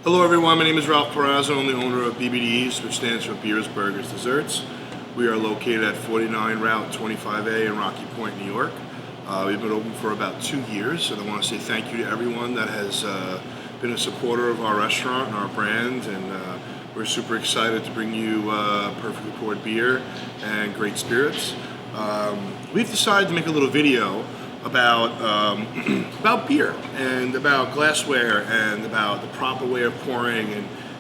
Hello everyone, my name is Ralph Perrazzo. I'm the owner of bBd's, which stands for Beers, Burgers, Desserts. We are located at 49 Route 25A in Rocky Point, New York. We've been open for about 2 years, and I want to say thank you to everyone that has been a supporter of our restaurant and our brand, and we're super excited to bring you perfectly poured beer and great spirits. We've decided to make a little video about about beer and about glassware and about the proper way of pouring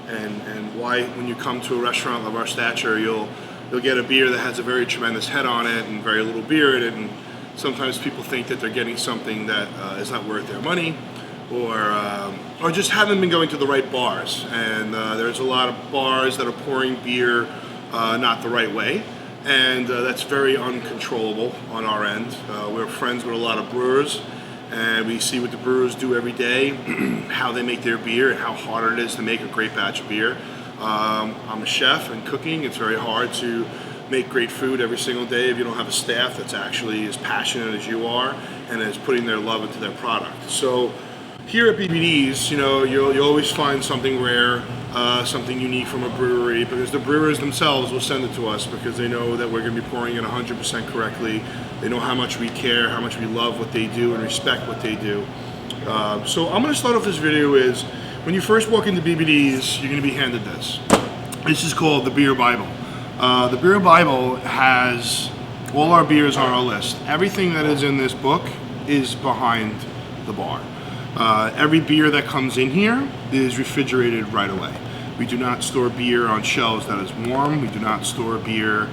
and why when you come to a restaurant of our stature you'll get a beer that has a very tremendous head on it and very little beer in it, and sometimes people think that they're getting something that is not worth their money, or just haven't been going to the right bars, and there's a lot of bars that are pouring beer not the right way. And that's very uncontrollable on our end. We're friends with a lot of brewers, and we see what the brewers do every day, how they make their beer, and how hard it is to make a great batch of beer. I'm a chef, and cooking, it's very hard to make great food every single day if you don't have a staff that's actually as passionate as you are and is putting their love into their product. So here at bBd's, you'll always find something rare, something unique from a brewery, because the brewers themselves will send it to us because they know that we're going to be pouring it 100% correctly. They know how much we care, how much we love what they do and respect what they do. So I'm going to start off this video is, when you first walk into bBd's, you're going to be handed this. This is called the Beer Bible. The Beer Bible has all our beers on our list. Everything that is in this book is behind the bar. Every beer that comes in here is refrigerated right away. We do not store beer on shelves that is warm. We do not store beer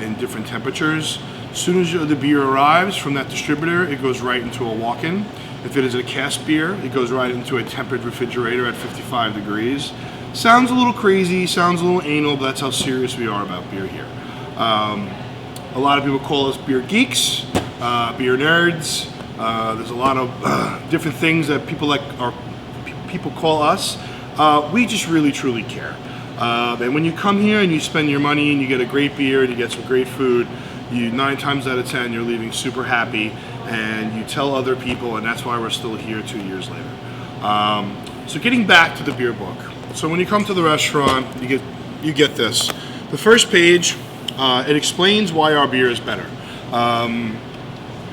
in different temperatures. As soon as the beer arrives from that distributor, it goes right into a walk-in. If it is a cask beer, it goes right into a tempered refrigerator at 55 degrees. Sounds a little crazy, sounds a little anal, but that's how serious we are about beer here. A lot of people call us beer geeks, beer nerds. There's a lot of different things that people call us. We just really truly care. And when you come here and you spend your money and you get a great beer and you get some great food, 9 times out of 10 you're leaving super happy, and you tell other people, and that's why we're still here 2 years later. So getting back to the beer book. So when you come to the restaurant, you get this. The first page, it explains why our beer is better.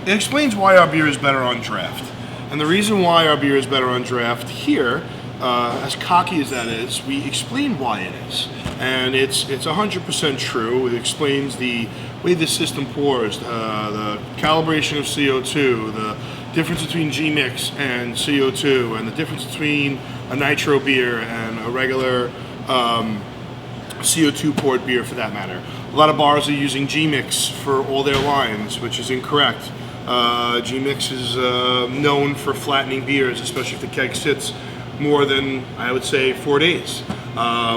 It explains why our beer is better on draft. And the reason why our beer is better on draft here, as cocky as that is, we explain why it is. And it's 100% true. It explains the way the system pours, the calibration of CO2, the difference between G-Mix and CO2, and the difference between a nitro beer and a regular CO2 poured beer for that matter. A lot of bars are using G-Mix for all their lines, which is incorrect. G-Mix is known for flattening beers, especially if the keg sits more than, I would say, 4 days.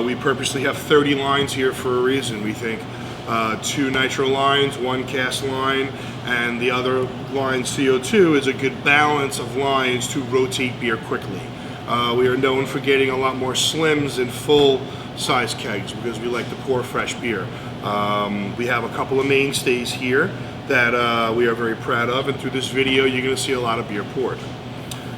We purposely have 30 lines here for a reason. We think 2 nitro lines, 1 cask line, and the other line CO2 is a good balance of lines to rotate beer quickly. We are known for getting a lot more slims and full size kegs because we like to pour fresh beer. We have a couple of mainstays here that we are very proud of, and through this video you're going to see a lot of beer poured.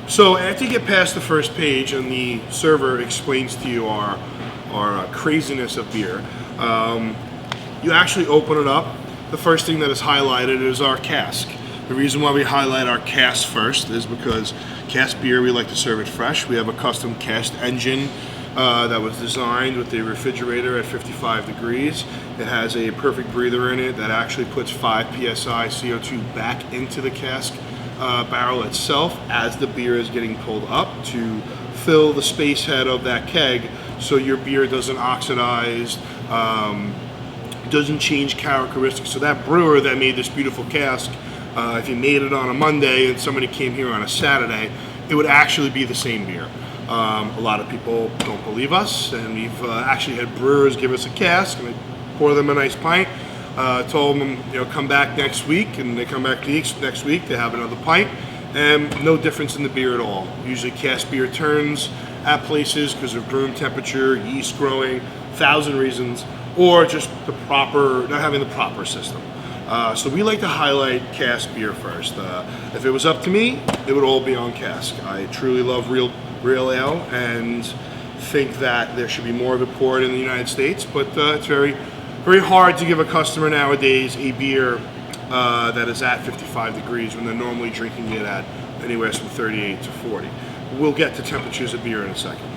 So after you get past the first page and the server explains to you our craziness of beer, you actually open it up. The first thing that is highlighted is our cask. The reason why we highlight our cask first is because cask beer, we like to serve it fresh. We have a custom cask engine that was designed with the refrigerator at 55 degrees. It has a perfect breather in it that actually puts 5 psi CO2 back into the cask barrel itself as the beer is getting pulled up to fill the space head of that keg, so your beer doesn't oxidize, doesn't change characteristics. So that brewer that made this beautiful cask, if you made it on a Monday and somebody came here on a Saturday, it would actually be the same beer. A lot of people don't believe us, and we've actually had brewers give us a cask and we pour them a nice pint, told them, come back next week, and they come back next week to have another pint, and no difference in the beer at all. Usually cask beer turns at places because of room temperature, yeast growing, 1,000 reasons, or just not having the proper system. So we like to highlight cask beer first. If it was up to me, it would all be on cask. I truly love real ale, and think that there should be more of it poured in the United States, but it's very, very hard to give a customer nowadays a beer that is at 55 degrees when they're normally drinking it at anywhere from 38 to 40. We'll get to temperatures of beer in a second.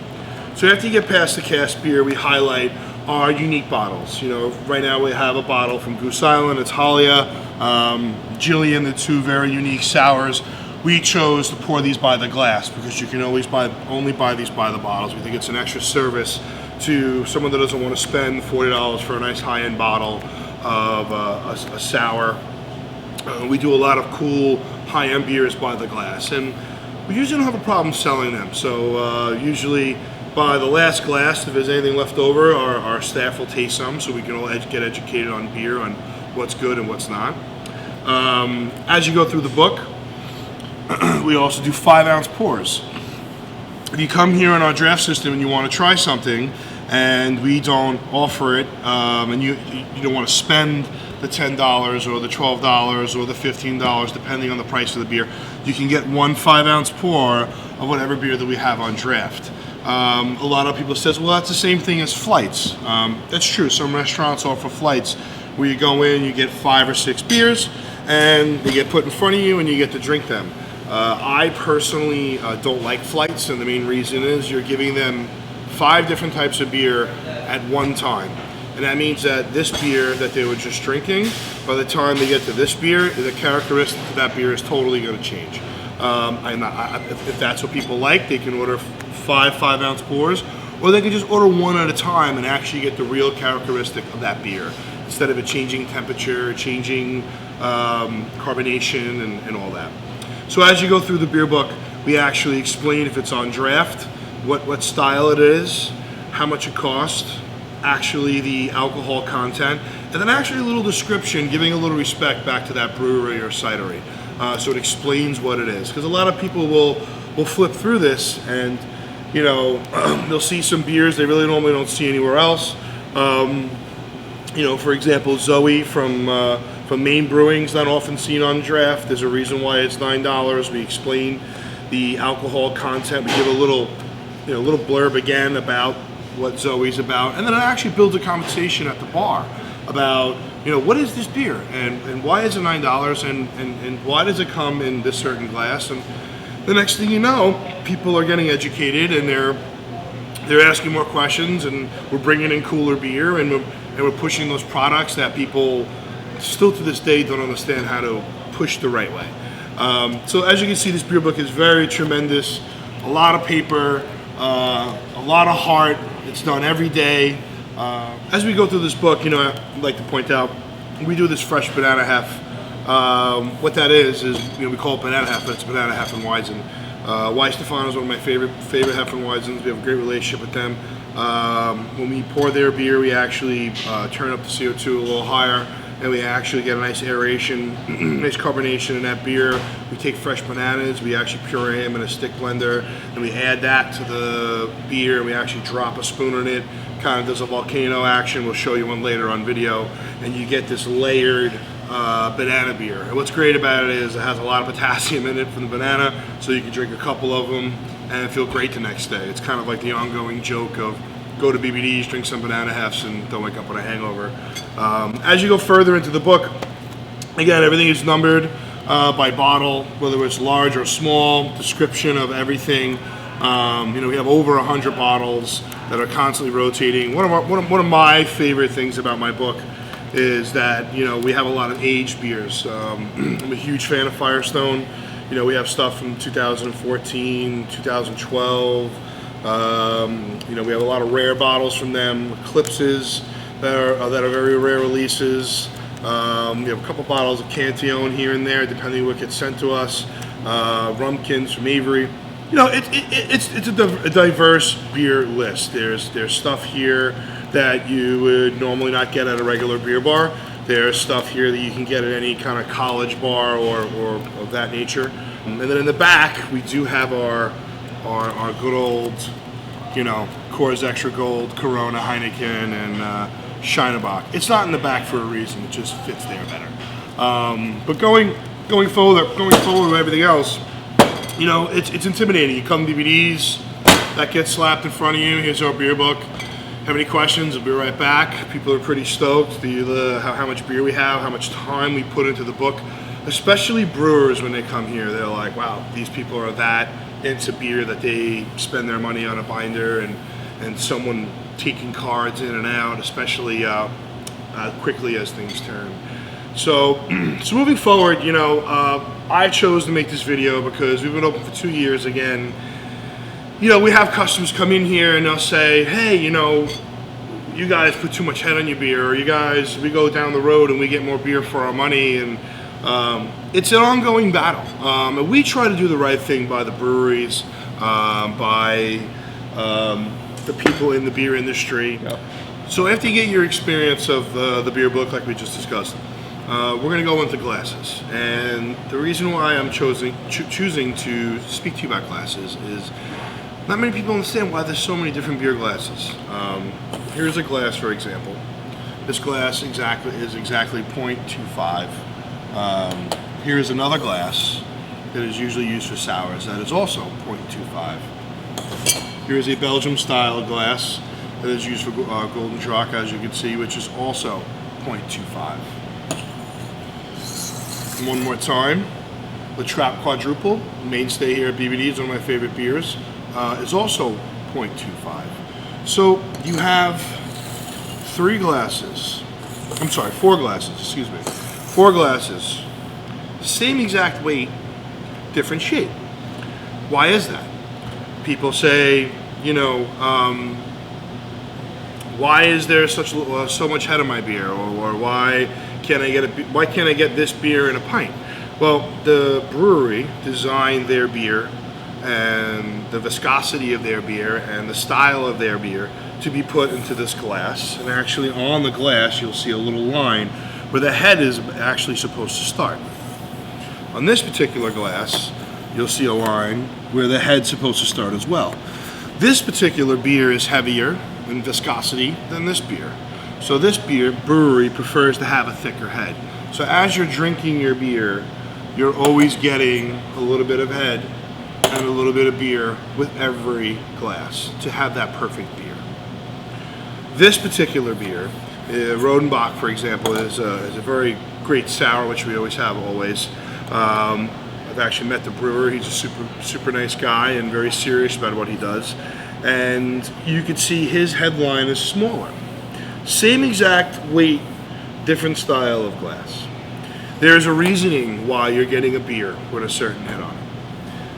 So after you get past the cask beer, we highlight our unique bottles. You know, right now we have a bottle from Goose Island. It's Halia, Jillian, the two very unique sours. We chose to pour these by the glass because you can always only buy these by the bottles. We think it's an extra service to someone that doesn't want to spend $40 for a nice high-end bottle of a sour. We do a lot of cool high-end beers by the glass, and we usually don't have a problem selling them. So usually by the last glass, if there's anything left over, our staff will taste some so we can all get educated on beer, on what's good and what's not. As you go through the book, we also do 5-ounce pours. If you come here in our draft system and you want to try something and we don't offer it, and you don't want to spend the $10 or the $12 or the $15 depending on the price of the beer, you can get one 5-ounce pour of whatever beer that we have on draft. A lot of people says, well, that's the same thing as flights. That's true. Some restaurants offer flights where you go in, you get 5 or 6 beers and they get put in front of you and you get to drink them. I personally don't like flights, and the main reason is you're giving them 5 different types of beer at one time. And that means that this beer that they were just drinking, by the time they get to this beer, the characteristic of that beer is totally going to change. If that's what people like, they can order 5 5-ounce pours, or they can just order one at a time and actually get the real characteristic of that beer, instead of it changing temperature, changing carbonation, and all that. So as you go through the beer book, we actually explain if it's on draft, what style it is, how much it costs, actually the alcohol content, and then actually a little description, giving a little respect back to that brewery or cidery. So it explains what it is. Because a lot of people will flip through this and, you know, they'll see some beers they really normally don't see anywhere else. You know, for example, Zoe from Maine Brewing's not often seen on draft. There's a reason why it's $9. We explain the alcohol content. We give a little blurb again about what Zoe's about, and then it actually builds a conversation at the bar about, you know, what is this beer and why is it $9 and why does it come in this certain glass? And the next thing you know, people are getting educated and they're asking more questions, and we're bringing in cooler beer, and we're pushing those products that people still to this day don't understand how to push the right way. So as you can see, this beer book is very tremendous. A lot of paper, a lot of heart. It's done every day. As we go through this book, you know, I'd like to point out, we do this fresh banana hef. What that is, you know, we call it banana hef, but it's banana Hefeweizen. Stefano is one of my favorite Hefeweizens. We have a great relationship with them. When we pour their beer, we actually turn up the CO2 a little higher, and we actually get a nice aeration, nice carbonation in that beer. We take fresh bananas, we actually puree them in a stick blender, and we add that to the beer. We actually drop a spoon in it, kind of does a volcano action. We'll show you one later on video, and you get this layered banana beer. And what's great about it is it has a lot of potassium in it from the banana, so you can drink a couple of them and feel great the next day. It's kind of like the ongoing joke of go to bBd's, drink some banana hefs, and don't wake up with a hangover. As you go further into the book, again, everything is numbered by bottle, whether it's large or small, description of everything. You know, we have over 100 bottles that are constantly rotating. One of my favorite things about my book is that, you know, we have a lot of aged beers. I'm a huge fan of Firestone. You know, we have stuff from 2014, 2012. You know, we have a lot of rare bottles from them, Eclipses that are very rare releases. We have a couple bottles of Cantillon here and there, depending on what gets sent to us. Rumkins from Avery. You know, it's a diverse beer list. There's stuff here that you would normally not get at a regular beer bar. There's stuff here that you can get at any kind of college bar or of that nature. And then in the back, we do have our good old, you know, Coors Extra Gold, Corona, Heineken, and Scheinebach. It's not in the back for a reason. It just fits there better. But going forward with everything else, you know, it's intimidating. You come to bBd's, that gets slapped in front of you. Here's our beer book. Have any questions? We'll be right back. People are pretty stoked how much beer we have, how much time we put into the book. Especially brewers, when they come here, they're like, wow, these people are that into beer that they spend their money on a binder and someone taking cards in and out, especially quickly as things turn. So moving forward, I chose to make this video because we've been open for 2 years again. We have customers come in here and they'll say, hey, you guys put too much head on your beer, or we go down the road and we get more beer for our money, and it's an ongoing battle. And we try to do the right thing by the breweries, by the people in the beer industry. Yep. So after you get your experience of the beer book, like we just discussed, we're going to go into glasses. And the reason why I'm choosing to speak to you about glasses is not many people understand why there's so many different beer glasses. Here's a glass, for example. This glass is exactly 0.25. Here's another glass that is usually used for sours that is also 0.25. Here's a Belgium style glass that is used for Golden Drac, as you can see, which is also 0.25. One more time, the Trap Quadruple, mainstay here at bBd's, one of my favorite beers, is also 0.25. So you have 4 glasses, excuse me. 4 glasses, same exact weight, different shape. Why is that? People say, why is there so much head on my beer, or why can't I get this beer in a pint? Well, the brewery designed their beer and the viscosity of their beer and the style of their beer to be put into this glass, and actually on the glass you'll see a little line where the head is actually supposed to start. On this particular glass, you'll see a line where the head's supposed to start as well. This particular beer is heavier in viscosity than this beer. So this brewery prefers to have a thicker head. So as you're drinking your beer, you're always getting a little bit of head and a little bit of beer with every glass to have that perfect beer. This particular beer, Rodenbach, for example, is a very great sour, which we always have always. I've actually met the brewer. He's a super nice guy and very serious about what he does. And you can see his headline is smaller. Same exact weight, different style of glass. There's a reasoning why you're getting a beer with a certain head on it.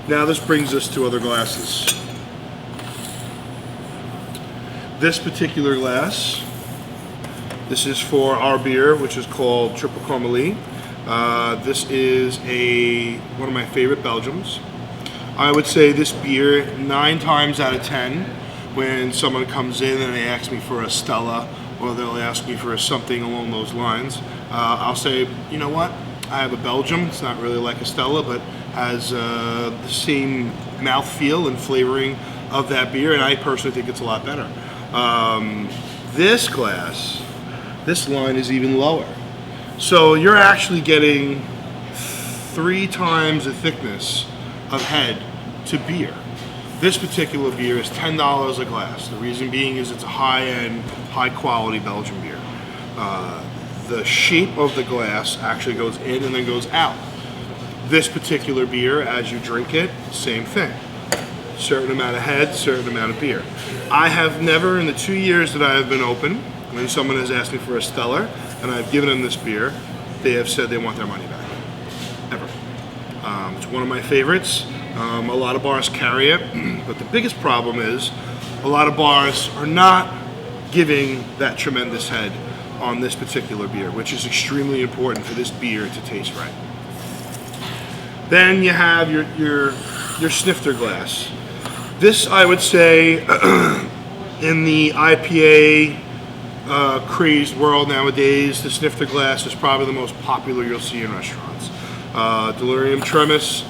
Now this brings us to other glasses. This particular glass, this is for our beer, which is called Triple Carmelie. This is one of my favorite Belgiums. I would say this beer, 9 times out of 10, when someone comes in and they ask me for a Stella, or they'll ask me for something along those lines, I'll say, you know what, I have a Belgium. It's not really like a Stella, but has the same mouthfeel and flavoring of that beer, and I personally think it's a lot better. This glass, this line is even lower. So you're actually getting 3 times the thickness of head to beer. This particular beer is $10 a glass. The reason being is it's a high-end, high-quality Belgian beer. The shape of the glass actually goes in and then goes out. This particular beer, as you drink it, same thing. Certain amount of head, certain amount of beer. I have never, in the 2 years that I have been open, when someone has asked me for a Stellar and I've given them this beer, they have said they want their money back. Ever. It's one of my favorites. A lot of bars carry it, but the biggest problem is a lot of bars are not giving that tremendous head on this particular beer, which is extremely important for this beer to taste right. Then you have your snifter glass. This, I would say, in the IPA crazed world nowadays, the snifter glass is probably the most popular you'll see in restaurants. Delirium Tremens,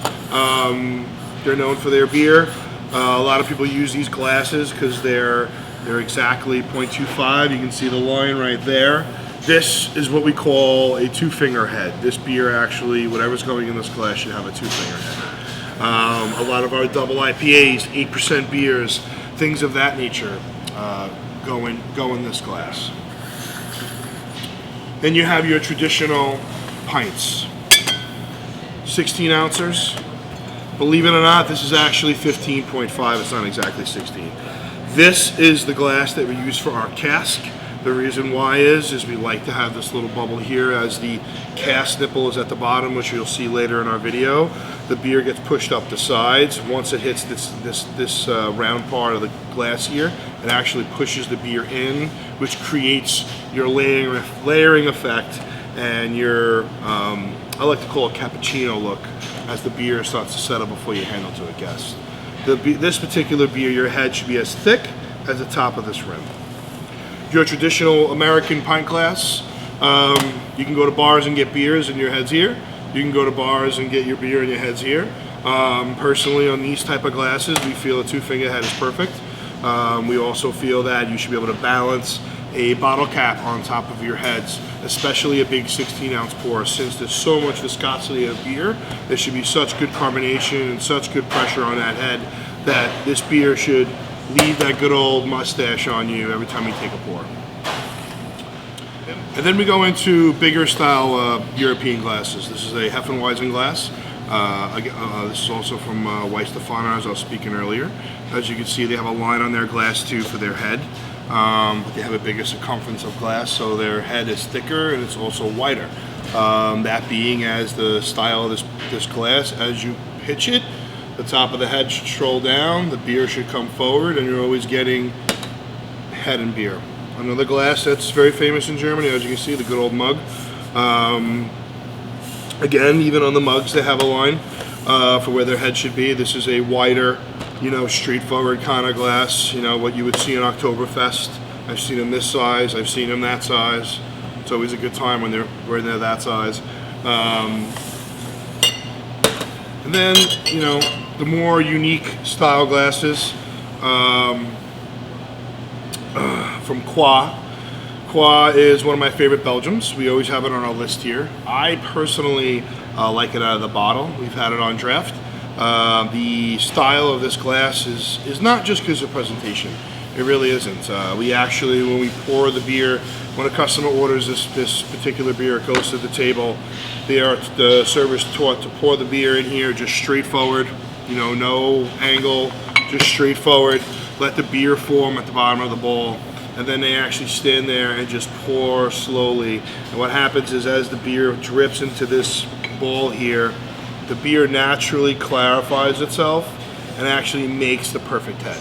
they're known for their beer. A lot of people use these glasses because they're exactly 0.25. You can see the line right there. This is what we call a 2-finger head. This beer actually, whatever's going in this glass, should have a 2-finger head. A lot of our double IPAs, 8% beers, things of that nature go in this glass. Then you have your traditional pints, 16 ounces. Believe it or not, this is actually 15.5. It's not exactly 16. This is the glass that we use for our cask. The reason why is we like to have this little bubble here as the cask nipple is at the bottom, which you'll see later in our video. The beer gets pushed up the sides. Once it hits this round part of the glass here, it actually pushes the beer in, which creates your layering effect and your, I like to call it cappuccino look, as the beer starts to settle before you hand it to a guest. This particular beer, your head should be as thick as the top of this rim. Your traditional American pint glass, you can go to bars and get beers and your head's here. You can go to bars and get your beer and your head's here. Personally, on these type of glasses, we feel a 2-finger head is perfect. We also feel that you should be able to balance a bottle cap on top of your heads, especially a big 16-ounce pour. Since there's so much viscosity of beer, there should be such good carbonation and such good pressure on that head that this beer should leave that good old mustache on you every time you take a pour. And then we go into bigger style European glasses. This is a Hefeweizen glass. This is also from Weiss Stefano, as I was speaking earlier. As you can see, they have a line on their glass too for their head. But they have a bigger circumference of glass, so their head is thicker and it's also wider. That being as the style of this glass, as you pitch it, the top of the head should stroll down, the beer should come forward, and you're always getting head and beer. Another glass that's very famous in Germany, as you can see, the good old mug. Again, even on the mugs, they have a line for where their head should be. This is a wider, straightforward kind of glass, what you would see in Oktoberfest. I've seen them this size, I've seen them that size. It's always a good time when they're that size. And then, the more unique style glasses from Qua. Qua is one of my favorite Belgiums. We always have it on our list here. I personally like it out of the bottle. We've had it on draft. The style of this glass is not just because of presentation. It really isn't. We actually, when we pour the beer, when a customer orders this particular beer, it goes to the table. The server's taught to pour the beer in here just straightforward, no angle, just straightforward. Let the beer form at the bottom of the bowl, and then they actually stand there and just pour slowly. And what happens is, as the beer drips into this bowl here, the beer naturally clarifies itself and actually makes the perfect head,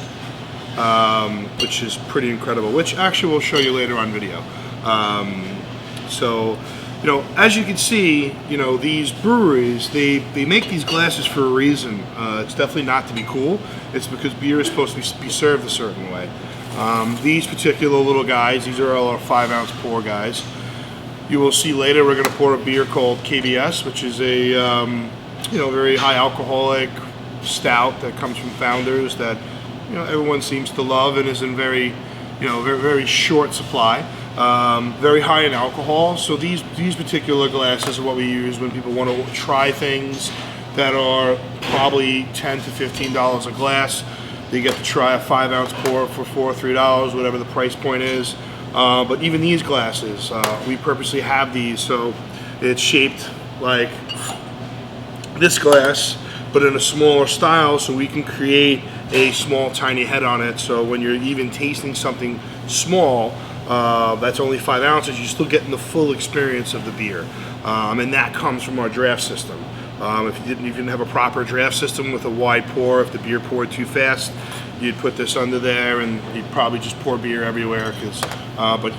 which is pretty incredible, which actually we'll show you later on video. So, as you can see, these breweries, they make these glasses for a reason. It's definitely not to be cool. It's because beer is supposed to be served a certain way. These particular little guys, these are all our 5-ounce pour guys. You will see later we're going to pour a beer called KBS, which is a very high alcoholic stout that comes from Founders that everyone seems to love and is in very very short supply. Very high in alcohol. So these particular glasses are what we use when people want to try things that are probably $10 to $15 a glass. They get to try a 5-ounce pour for $4 or $3, whatever the price point is. But even these glasses, we purposely have these so it's shaped like this glass, but in a smaller style, so we can create a small, tiny head on it. So when you're even tasting something small, that's only 5 ounces, you're still getting the full experience of the beer. And that comes from our draft system. If you didn't have a proper draft system with a wide pour, if the beer poured too fast, you'd put this under there and you'd probably just pour beer everywhere. But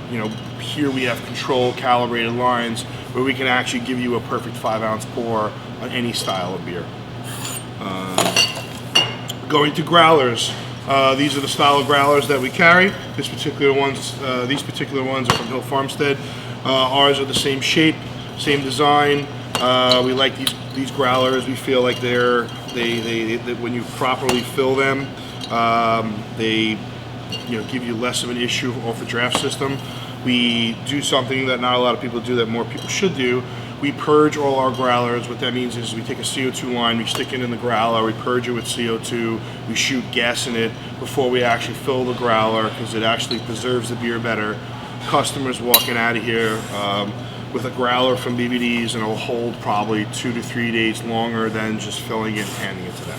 here we have controlled, calibrated lines where we can actually give you a perfect 5-ounce pour on any style of beer. Going to growlers. These are the style of growlers that we carry. These particular ones are from Hill Farmstead. Ours are the same shape, same design. We like these growlers. We feel like they when you properly fill them, they give you less of an issue off the draft system. We do something that not a lot of people do that more people should do. We purge all our growlers. What that means is we take a CO2 line, we stick it in the growler, we purge it with CO2, we shoot gas in it before we actually fill the growler because it actually preserves the beer better. Customers walking out of here with a growler from bBd's, and it'll hold probably 2 to 3 days longer than just filling it and handing it to them.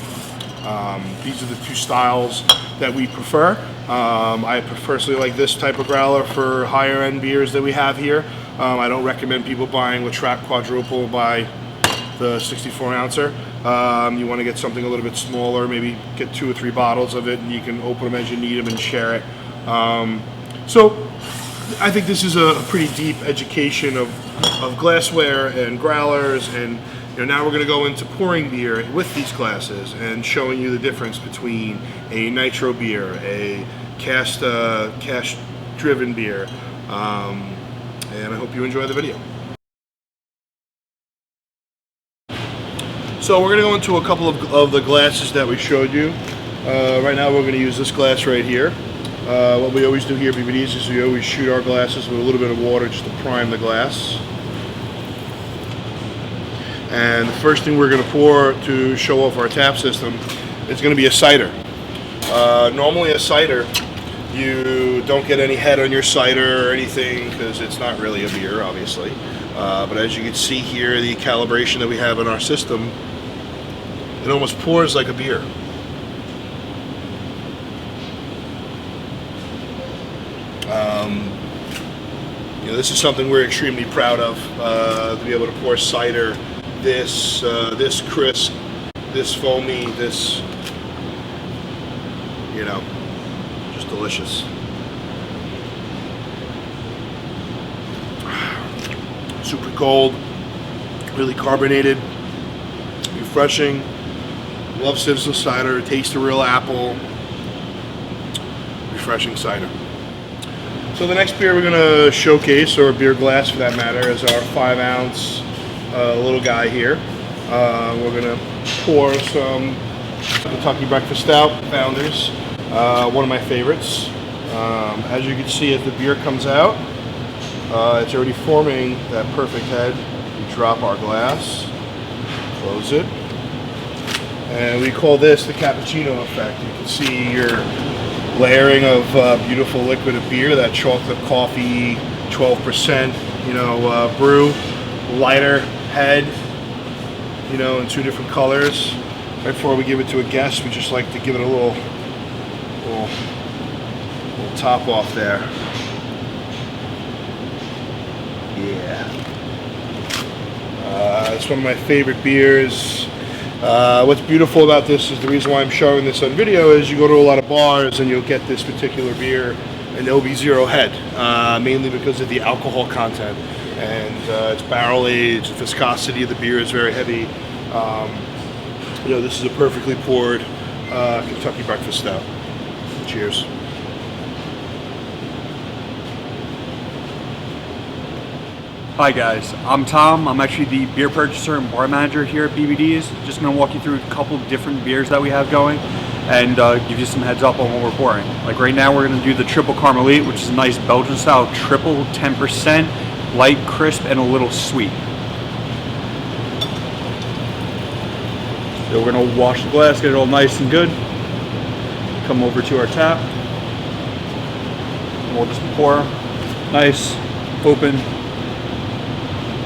These are the two styles that we prefer. I personally like this type of growler for higher end beers that we have here. I don't recommend people buying Latrac Quadruple by the 64 ouncer. You want to get something a little bit smaller, maybe get 2 or 3 bottles of it, and you can open them as you need them and share it. So I think this is a pretty deep education of glassware and growlers, and now we're going to go into pouring beer with these glasses and showing you the difference between a nitro beer, a cask-driven beer, and I hope you enjoy the video. So we're going to go into a couple of the glasses that we showed you. Right now we're going to use this glass right here. What we always do here at bBd's is we always shoot our glasses with a little bit of water just to prime the glass. And the first thing we're going to pour to show off our tap system is going to be a cider. Normally a cider, you don't get any head on your cider or anything because it's not really a beer, obviously. But as you can see here, the calibration that we have in our system, it almost pours like a beer. This is something we're extremely proud of, to be able to pour cider this crisp, this foamy, this, just delicious. Super cold, really carbonated, refreshing. Love Citizen cider, taste of real apple, refreshing cider. So the next beer we're going to showcase, or beer glass for that matter, is our 5 ounce little guy here. We're going to pour some Kentucky Breakfast Stout, Founders, one of my favorites. As you can see, as the beer comes out, it's already forming that perfect head. We drop our glass, close it, and we call this the cappuccino effect. You can see your layering of beautiful liquid of beer, that chocolate coffee, 12%, brew, lighter head, in 2 different colors. Right before we give it to a guest, we just like to give it a little top off there. Yeah. It's one of my favorite beers. What's beautiful about this is the reason why I'm showing this on video is you go to a lot of bars and you'll get this particular beer and there'll be 0 head, mainly because of the alcohol content, and it's barrel aged. The viscosity of the beer is very heavy. This is a perfectly poured Kentucky Breakfast Stout. Cheers. Hi guys, I'm Tom. I'm actually the beer purchaser and bar manager here at bBd's. Just going to walk you through a couple different beers that we have going and give you some heads up on what we're pouring. Like right now we're going to do the Triple Carmelite, which is a nice Belgian style triple, 10%, light, crisp, and a little sweet. So we're going to wash the glass, get it all nice and good. Come over to our tap. And we'll just pour nice, open.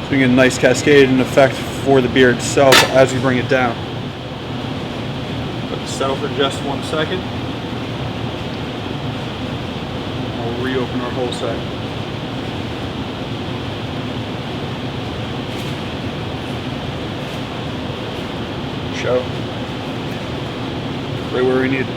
So we get a nice cascade and effect for the beer itself as we bring it down. Let it settle for just 1 second. We'll reopen our whole set. Show. Right where we need it.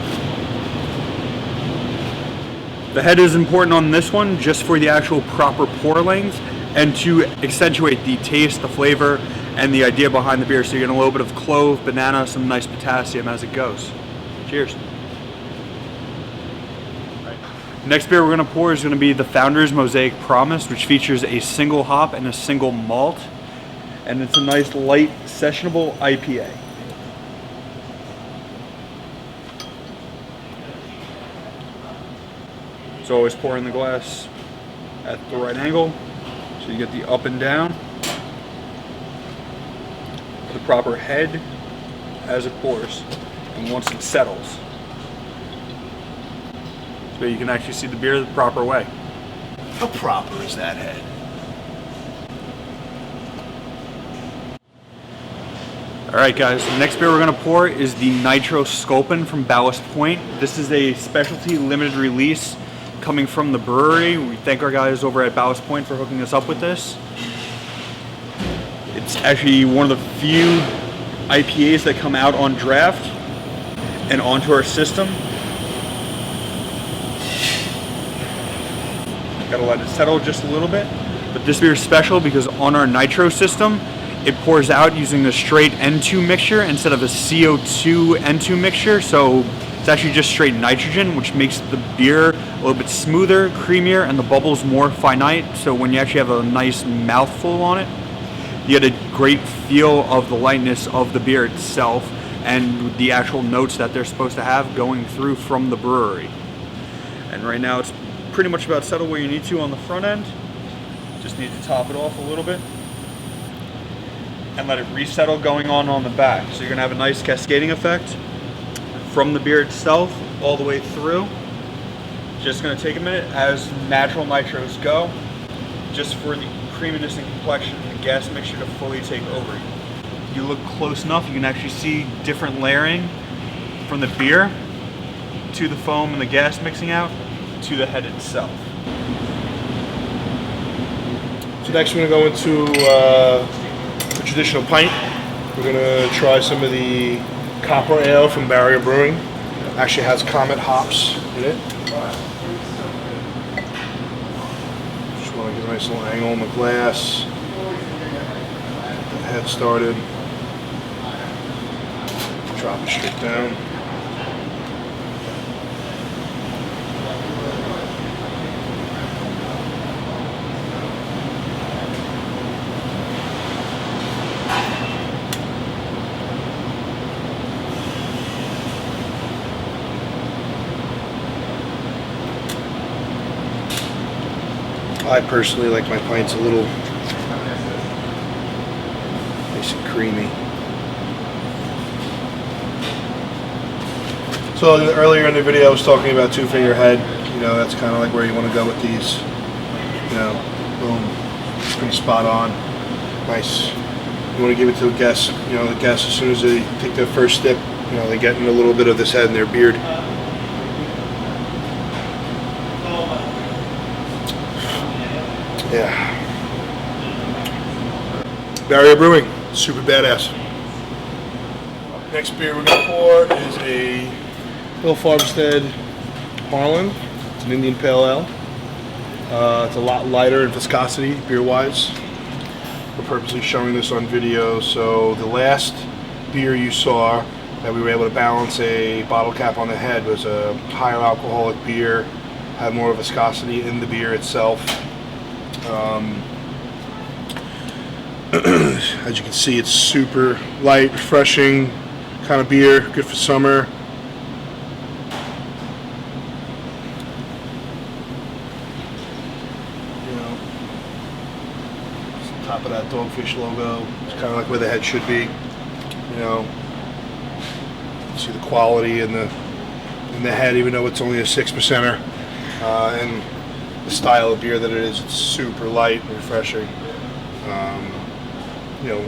The head is important on this one just for the actual proper pour length and to accentuate the taste, the flavor, and the idea behind the beer. So you're getting a little bit of clove, banana, some nice potassium as it goes. Cheers. Right. Next beer we're going to pour is going to be the Founders Mosaic Promise, which features a single hop and a single malt. And it's a nice light sessionable IPA. So always pour in the glass at the right angle. So you get the up and down. the proper head as it pours, and once it settles. So you can actually see the beer the proper way. How proper is that head? Alright guys, the next beer we're going to pour is the Nitro Sculpin from Ballast Point. This is a specialty limited release coming from the brewery. We thank our guys over at Ballast Point for hooking us up with this. It's actually one of the few IPAs that come out on draft and onto our system. Gotta let it settle just a little bit. But this beer is special because on our Nitro system, it pours out using the straight N2 mixture instead of a CO2 N2 mixture. So it's actually just straight nitrogen, which makes the beer a little bit smoother, creamier, and the bubbles more finite. So when you actually have a nice mouthful on it, you get a great feel of the lightness of the beer itself and the actual notes that they're supposed to have going through from the brewery. And right now it's pretty much about settled where you need to on the front end. Just need to top it off a little bit and let it resettle going on the back. So you're gonna have a nice cascading effect from the beer itself all the way through. Just gonna take a minute as natural nitros go, just for the creaminess and complexion of the gas mixture to fully take over. If you look close enough, you can actually see different layering from the beer to the foam and the gas mixing out to the head itself. So next we're going to go into the traditional pint. We're going to try some of the Copper Ale from Barrier Brewing. It actually has Comet hops in it. Just want to get a nice little angle on the glass. Get the head started. Drop it straight down. I personally like my pints a little nice and creamy. So earlier in the video I was talking about two-finger head. You know, that's kind of like where you want to go with these. You know, boom, pretty spot on. Nice. You want to give it to a guest. You know, the guests, as soon as they take their first sip, you know, they get a little bit of this head in their beard. Yeah. Barrier Brewing, super badass. Next beer we're gonna pour is a Hill Farmstead Harlan. It's an Indian Pale Ale. It's a lot lighter in viscosity, beer-wise. We're purposely showing this on video. So the last beer you saw that we were able to balance a bottle cap on the head was a higher alcoholic beer, had more viscosity in the beer itself. As you can see, it's super light, refreshing kind of beer, good for summer. You know, it's the top of that Dogfish logo. It's kind of like where the head should be. You know, you see the quality in the head, even though it's only a 6%er, and the style of beer that it is. It's super light and refreshing. You know,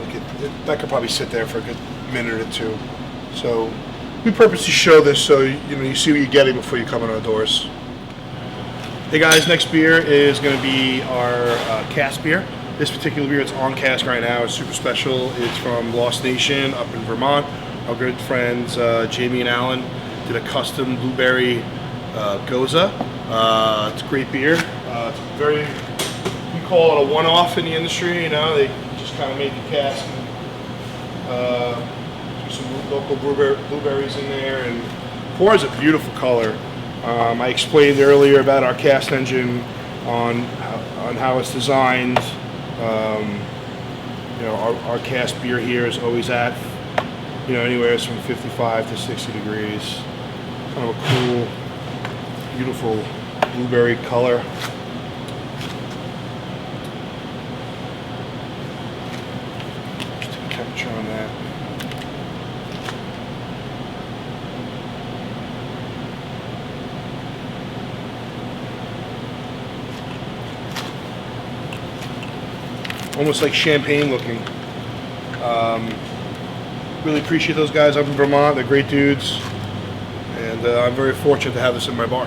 that could probably sit there for a good minute or two. So we purposely show this so you know you see what you're getting before you come in our doors. Hey guys, next beer is going to be our cask beer. This particular beer, it's on cask right now. It's super special. It's from Lost Nation up in Vermont. Our good friends Jamie and Alan did a custom blueberry goza. It's a great beer. It's very, we call it a one-off in the industry. You know, they just kind of made the cask and do some local blueberries in there, and pours a beautiful color. I explained earlier about our cast engine on how it's designed. You know, our cast beer here is always at, you know, anywhere from 55 to 60 degrees. Kind of a cool, beautiful blueberry color. Just take a temperature on that. almost like champagne looking. Really appreciate those guys up in Vermont. They're great dudes, and I'm very fortunate to have this in my bar.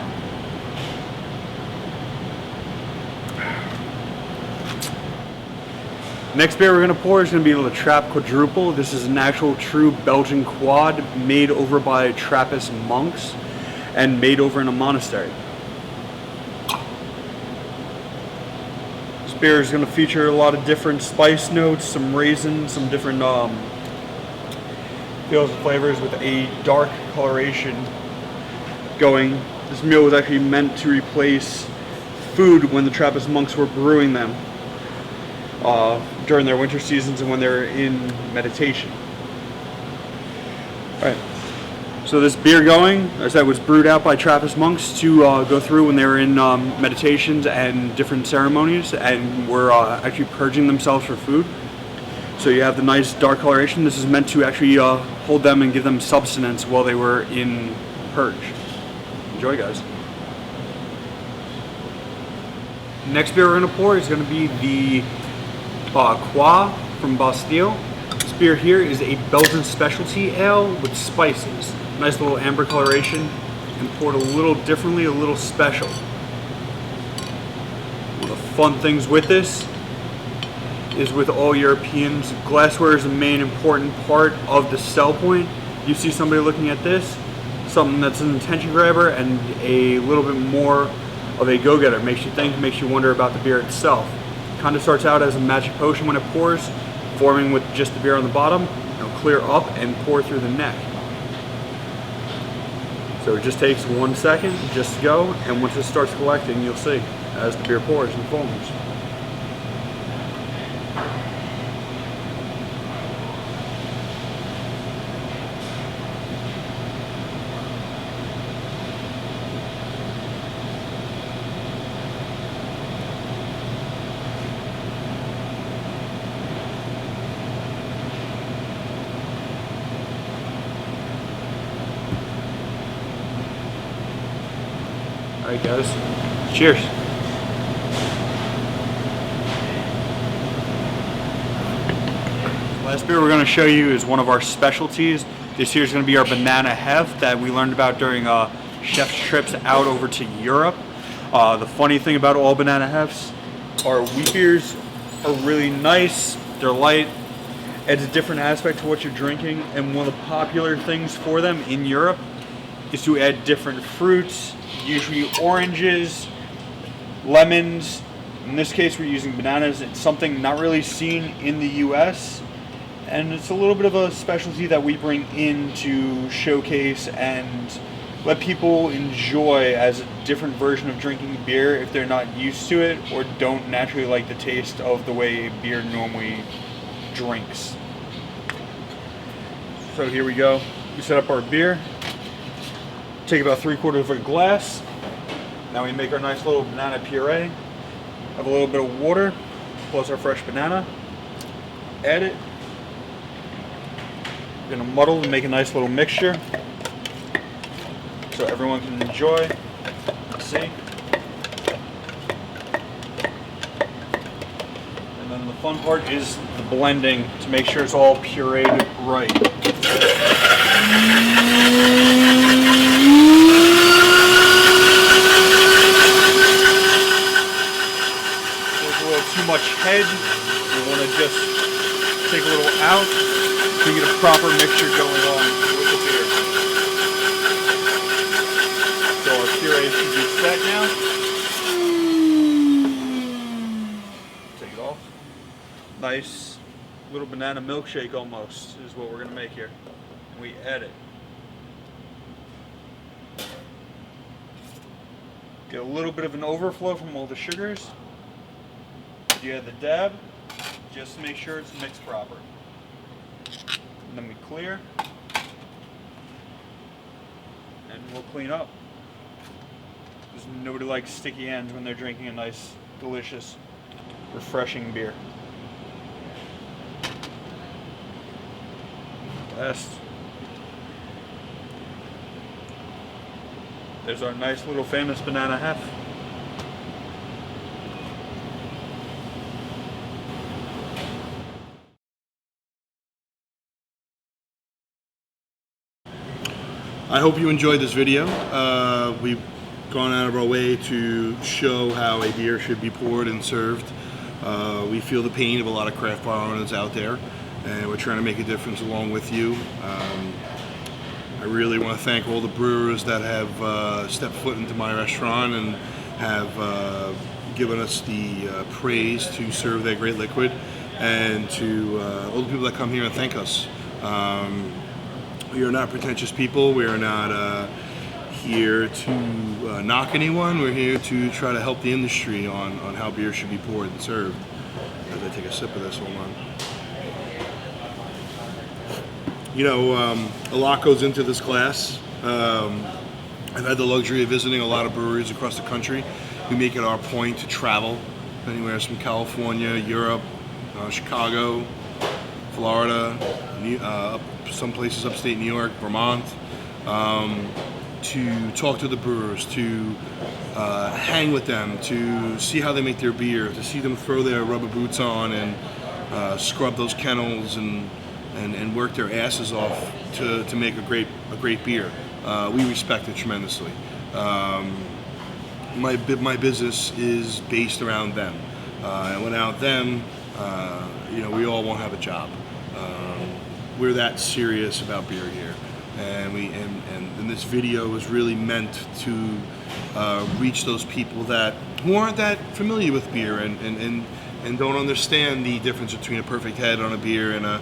Next beer we're going to pour is going to be the Trapp Quadruple. This is an actual true Belgian quad made over by Trappist monks and made over in a monastery. This beer is going to feature a lot of different spice notes, some raisins, some different feels and flavors with a dark coloration going. This meal was actually meant to replace food when the Trappist monks were brewing them during their winter seasons and when they're in meditation. Alright, so this beer going, as I said, was brewed out by Trappist monks to go through when they were in meditations and different ceremonies, and were actually purging themselves for food. So you have the nice dark coloration. This is meant to actually hold them and give them substance while they were in purge. Enjoy, guys. Next beer we're going to pour is going to be the Croix from Bastille. This beer here is a Belgian specialty ale with spices. Nice little amber coloration and poured a little differently, a little special. One of the fun things with this is with all Europeans, glassware is the main important part of the sell point. You see somebody looking at this, something that's an attention grabber and a little bit more of a go-getter. Makes you think, makes you wonder about the beer itself. Kind of starts out as a magic potion when it pours, forming with just the beer on the bottom. It'll clear up and pour through the neck. So it just takes 1 second just to go, and once it starts collecting, you'll see as the beer pours and foams. Alright guys, cheers. Last beer we're going to show you is one of our specialties. This here is going to be our banana heft that we learned about during chef's trips out over to Europe. The funny thing about all banana hefts are wheat beers are really nice, they're light, adds a different aspect to what you're drinking, and one of the popular things for them in Europe is to add different fruits, usually oranges, lemons. In this case we're using bananas. It's something not really seen in the US, and it's a little bit of a specialty that we bring in to showcase and let people enjoy as a different version of drinking beer if they're not used to it or don't naturally like the taste of the way beer normally drinks. So here we go. We set up our beer. Take about 3/4 of a glass. Now we make our nice little banana puree. Have a little bit of water, plus our fresh banana. Add it. We're gonna muddle and make a nice little mixture so everyone can enjoy. See? And then the fun part is the blending to make sure it's all pureed right. Too much head, we want to just take a little out to get a proper mixture going on with the beer. So our puree should be set now. Take it off. Nice little banana milkshake almost is what we're going to make here. And we add it. Get a little bit of an overflow from all the sugars. You add the dab, just to make sure it's mixed proper. And then we clear, and we'll clean up. Because nobody likes sticky ends when they're drinking a nice, delicious, refreshing beer. Last. There's our nice little famous banana heft. I hope you enjoyed this video. We've gone out of our way to show how a beer should be poured and served. We feel the pain of a lot of craft bar owners out there, and we're trying to make a difference along with you. I really want to thank all the brewers that have stepped foot into my restaurant and have given us the praise to serve their great liquid, and to all the people that come here and thank us. We are not pretentious people. We are not here to knock anyone. We're here to try to help the industry on how beer should be poured and served. As I take a sip of this, hold on. You know, a lot goes into this glass. I've had the luxury of visiting a lot of breweries across the country. We make it our point to travel anywhere from California, Europe, Chicago, Florida, some places upstate New York, Vermont, to talk to the brewers, to hang with them, to see how they make their beer, to see them throw their rubber boots on and scrub those kennels and work their asses off to make a great beer. We respect it tremendously. My business is based around them, and without them, you know, we all won't have a job. We're that serious about beer here, and this video was really meant to reach those people who aren't that familiar with beer and don't understand the difference between a perfect head on a beer and a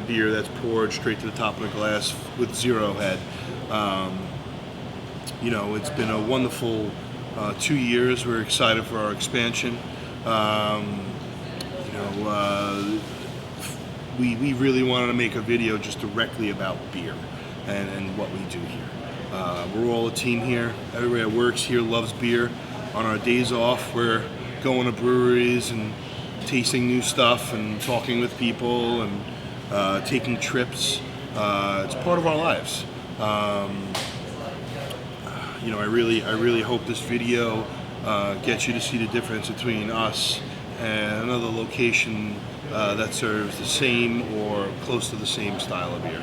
beer that's poured straight to the top of the glass with zero head. You know, it's been a wonderful 2 years. We're excited for our expansion. You know, we really wanted to make a video just directly about beer and what we do here. We're all a team here. Everybody that works here loves beer. On our days off, we're going to breweries and tasting new stuff and talking with people and taking trips. It's part of our lives. You know, I really hope this video gets you to see the difference between us and another location that serves the same or close to the same style of beer.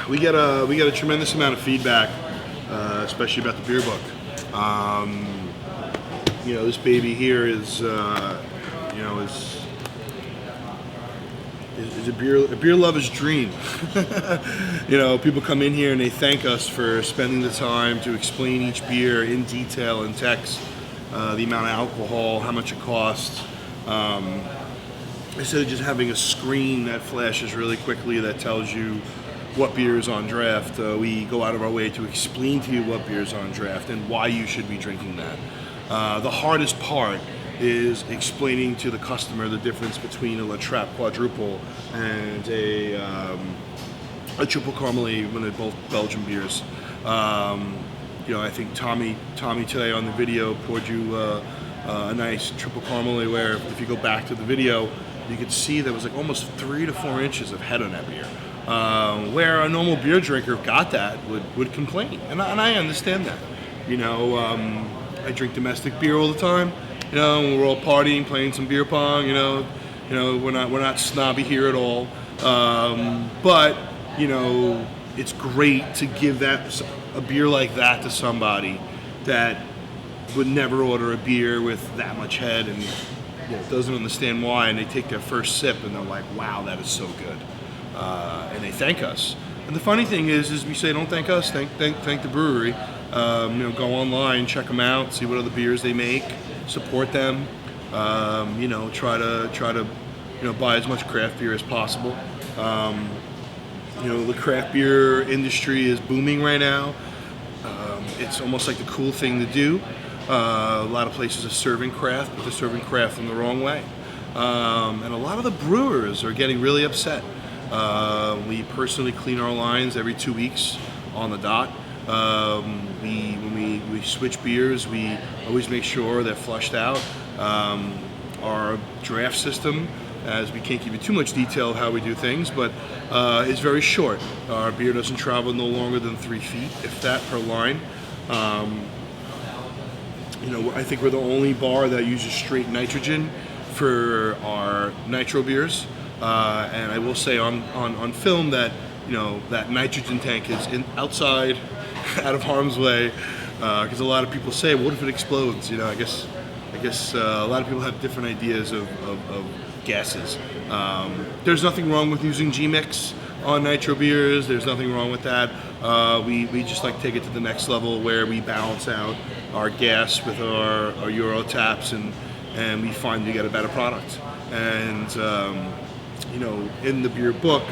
We get a tremendous amount of feedback, especially about the beer book. You know, this baby here is, you know, is a beer lover's dream. You know, people come in here and they thank us for spending the time to explain each beer in detail in text, the amount of alcohol, how much it costs. Instead of just having a screen that flashes really quickly that tells you what beer is on draft, we go out of our way to explain to you what beer is on draft and why you should be drinking that. The hardest part is explaining to the customer the difference between a La Trappe quadruple and a triple Carmelie when they're both Belgian beers. You know, I think Tommy today on the video poured you a nice triple Carmelie, where if you go back to the video, you could see there was like almost 3 to 4 inches of head on that beer. Where a normal beer drinker got that would complain, and I understand that. You know, I drink domestic beer all the time. You know, we're all partying, playing some beer pong. You know, we're not snobby here at all. But you know, it's great to give a beer like that to somebody that would never order a beer with that much head and doesn't understand why, and they take their first sip and they're like, "Wow, that is so good," and they thank us. And the funny thing is we say, don't thank us, thank the brewery. You know, go online, check them out, see what other beers they make, support them. You know, try to buy as much craft beer as possible. You know, the craft beer industry is booming right now. It's almost like the cool thing to do. A lot of places are serving craft, but they're serving craft in the wrong way. And a lot of the brewers are getting really upset. We personally clean our lines every 2 weeks on the dot. When we switch beers, we always make sure they're flushed out. Our draft system, as we can't give you too much detail how we do things, but is very short. Our beer doesn't travel no longer than 3 feet, if that, per line. You know, I think we're the only bar that uses straight nitrogen for our nitro beers, and I will say on film that that nitrogen tank is outside, out of harm's way, because a lot of people say, what if it explodes? I guess a lot of people have different ideas of gases. There's nothing wrong with using G-Mix on nitro beers. There's nothing wrong with that. We just like to take it to the next level where we balance out our gas with our Euro taps, and we find we get a better product. And in the beer book,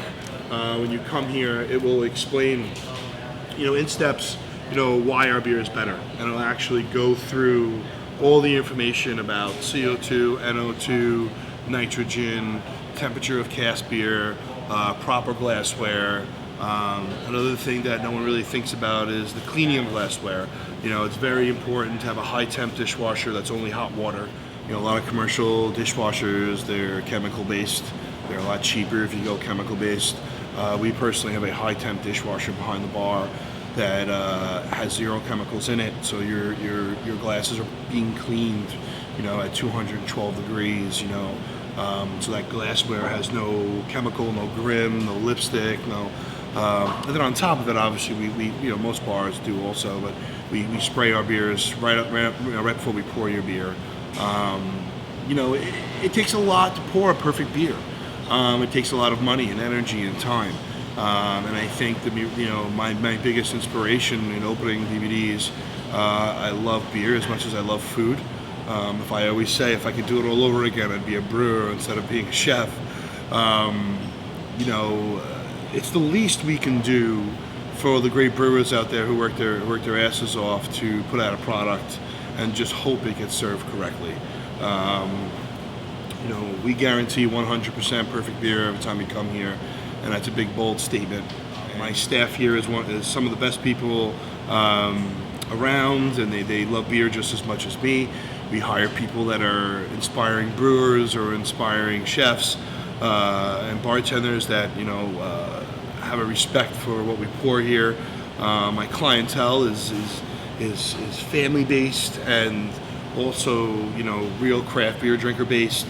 when you come here, it will explain in steps why our beer is better, and it'll actually go through all the information about CO2, NO2, nitrogen, temperature of cask beer, proper glassware. Another thing that no one really thinks about is the cleaning of glassware. It's very important to have a high temp dishwasher that's only hot water. A lot of commercial dishwashers, they're chemical based. They're a lot cheaper if you go chemical based. We personally have a high temp dishwasher behind the bar that has 0 chemicals in it, so your glasses are being cleaned, at 212 degrees, so that glassware has no chemical, no grim, no lipstick, no. And then on top of it, obviously, we most bars do also, but we spray our beers right before we pour your beer. It takes a lot to pour a perfect beer. It takes a lot of money and energy and time. And I think my biggest inspiration in opening bBd's, I love beer as much as I love food. If I always say if I could do it all over again, I'd be a brewer instead of being a chef. It's the least we can do for the great brewers out there who work their asses off to put out a product and just hope it gets served correctly. We guarantee 100% perfect beer every time you come here, and that's a big, bold statement. My staff here is some of the best people around, and they love beer just as much as me. We hire people that are inspiring brewers or inspiring chefs and bartenders that have a respect for what we pour here. My clientele is family based and also real craft beer drinker based.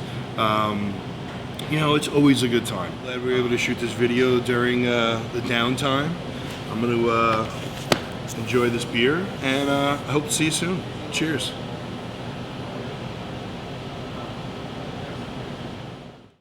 It's always a good time. Glad we were able to shoot this video during the downtime. I'm going to enjoy this beer, and I hope to see you soon. Cheers.